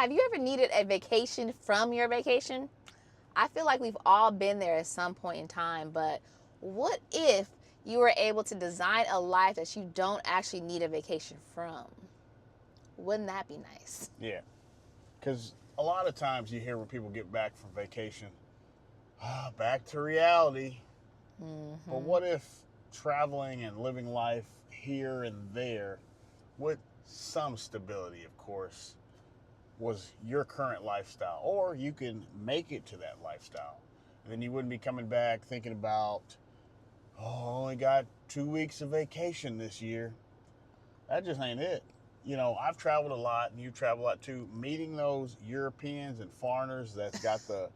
have you ever needed a vacation from your vacation? I feel like we've all been there at some point in time, but what if you were able to design a life that you don't actually need a vacation from? Wouldn't that be nice? Yeah, because a lot of times you hear when people get back from vacation, back to reality. But Mm-hmm. what if traveling and living life here and there with some stability, of course, was your current lifestyle? Or you can make it to that lifestyle. And then you wouldn't be coming back thinking about, oh, I only got 2 weeks of vacation this year. That just ain't it. You know, I've traveled a lot and you travel a lot too. Meeting those Europeans and foreigners that's got the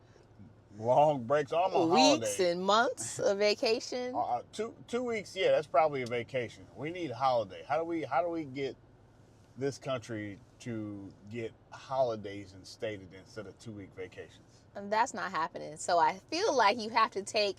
long breaks. Oh, I'm on Weeks holiday. and months of vacation. 2 weeks, yeah, that's probably a vacation. We need a holiday. How do we get this country to get holidays instated instead of 2 week vacations? And that's not happening. So I feel like you have to take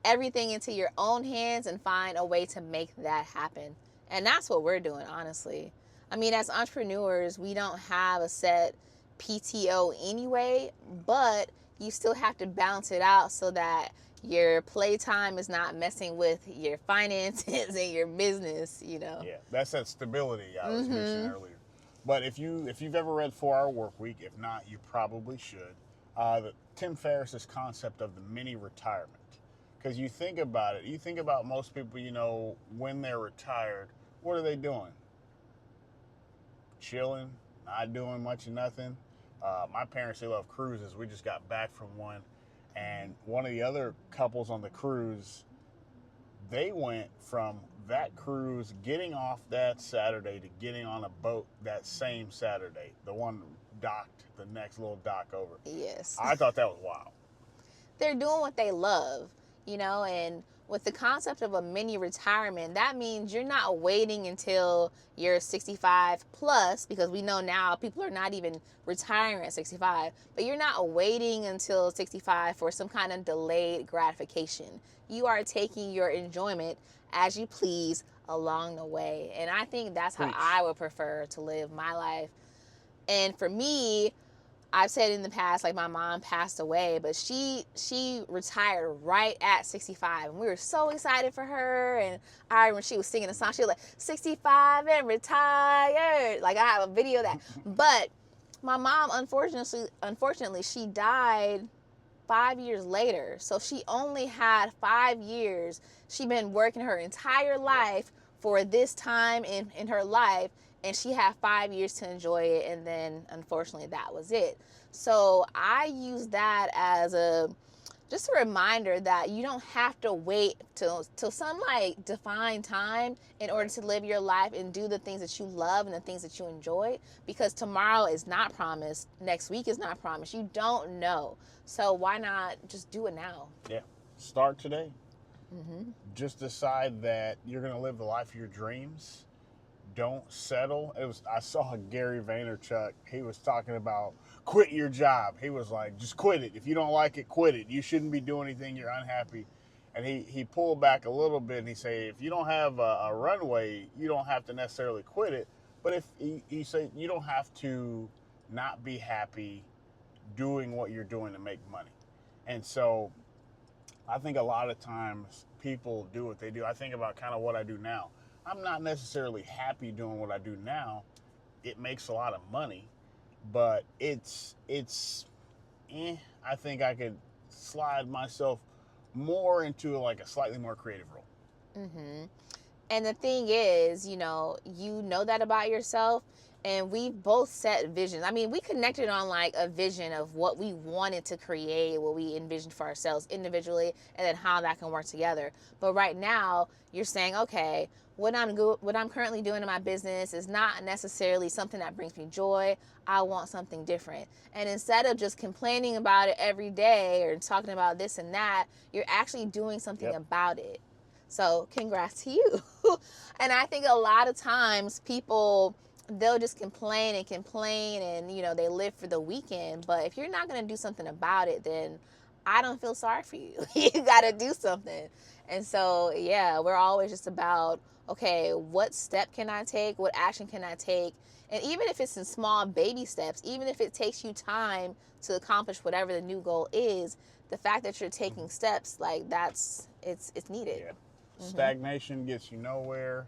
everything into your own hands and find a way to make that happen. And that's what we're doing, honestly. I mean, as entrepreneurs, we don't have a set PTO anyway, but you still have to balance it out so that your playtime is not messing with your finances and your business, you know. Yeah, that's that stability I was mentioning Mm-hmm. earlier. But if you've ever read 4 Hour Work Week, if not, you probably should. Tim Ferriss's concept of the mini retirement, because you think about it, you think about most people, when they're retired, what are they doing? Chilling, not doing much of nothing. My parents, they love cruises. We just got back from one, and one of the other couples on the cruise, they went from that cruise getting off that Saturday to getting on a boat that same Saturday, the one docked, the next little dock over. Yes. I thought that was wild. They're doing what they love, and with the concept of a mini retirement, that means you're not waiting until you're 65 plus, because we know now people are not even retiring at 65, but you're not waiting until 65 for some kind of delayed gratification. You are taking your enjoyment as you please along the way. And I think that's how Preach. I would prefer to live my life. And for me, I've said in the past, like, my mom passed away, but she retired right at 65, and we were so excited for her. And I remember she was singing a song. She was like, 65 and retired. Like, I have a video of that. But my mom, unfortunately, she died 5 years later. So she only had 5 years. She'd been working her entire life for this time in her life, and she had 5 years to enjoy it, and then unfortunately that was it. So I use that as just a reminder that you don't have to wait till some like defined time in order to live your life and do the things that you love and the things that you enjoy, because tomorrow is not promised, next week is not promised. You don't know. So why not just do it now? Yeah. Start today. Mm-hmm. Just decide that you're going to live the life of your dreams. Don't settle. I saw Gary Vaynerchuk. He was talking about quit your job. He was like, just quit it. If you don't like it, quit it. You shouldn't be doing anything. You're unhappy. And he pulled back a little bit and he said, if you don't have a runway, you don't have to necessarily quit it. But if he said you don't have to not be happy doing what you're doing to make money. And so I think a lot of times people do what they do. I think about kind of what I do now. I'm not necessarily happy doing what I do now. It makes a lot of money, but it's I think I could slide myself more into like a slightly more creative role. Mm-hmm. And the thing is, you know that about yourself, and we both set visions. I mean, we connected on like a vision of what we wanted to create, what we envisioned for ourselves individually, and then how that can work together. But right now, you're saying, okay, what I'm currently doing in my business is not necessarily something that brings me joy. I want something different. And instead of just complaining about it every day or talking about this and that, you're actually doing something about it. So congrats to you. And I think a lot of times people, they'll just complain and they live for the weekend. But if you're not going to do something about it, then I don't feel sorry for you. You got to do something. And so, yeah, we're always just about, okay, what step can I take? What action can I take And even if it's in small baby steps, even if it takes you time to accomplish whatever the new goal is, the fact that you're taking steps, like it's needed. Yeah. Stagnation gets you nowhere.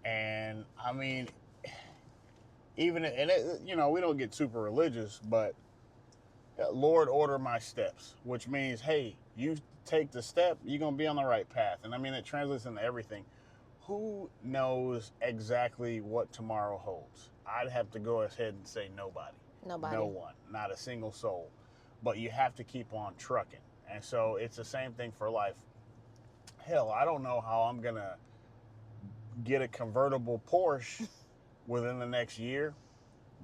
And I mean, even, and it, you know, we don't get super religious, but Lord, order my steps, which means, hey, you take the step, you're going to be on the right path. And I mean, it translates into everything. Who knows exactly what tomorrow holds? I'd have to go ahead and say nobody. Nobody. No one. Not a single soul. But you have to keep on trucking. And so it's the same thing for life. Hell, I don't know how I'm going to get a convertible Porsche within the next year,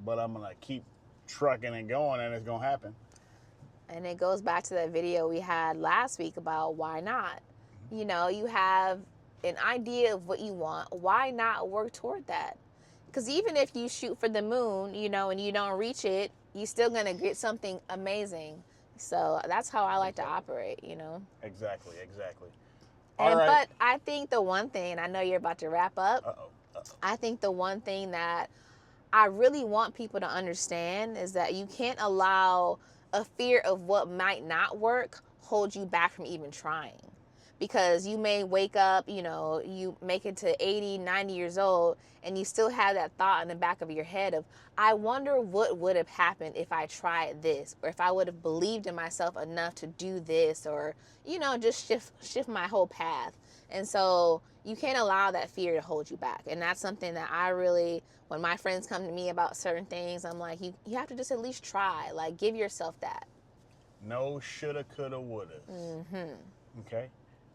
but I'm going to keep trucking and going, and it's going to happen. And it goes back to that video we had last week about why not. You know, you have an idea of what you want. Why not work toward that? Because even if you shoot for the moon, you know, and you don't reach it, you're still going to get something amazing. So that's how I like to operate, you know. Exactly. And, All right. but I think the one thing, and I know you're about to wrap up, Uh-oh. I think the one thing that I really want people to understand is that you can't allow a fear of what might not work hold you back from even trying. Because you may wake up, you know, you make it to 80, 90 years old, and you still have that thought in the back of your head of, I wonder what would have happened if I tried this, or if I would have believed in myself enough to do this, or, you know, just shift my whole path. And so you can't allow that fear to hold you back. And that's something that I really, when my friends come to me about certain things, I'm like, you have to just at least try. Like, give yourself that. No shoulda, coulda, woulda. Okay.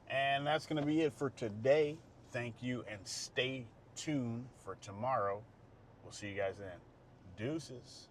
And that's going to be it for today. Thank you, and stay tuned for tomorrow. We'll see you guys then. Deuces.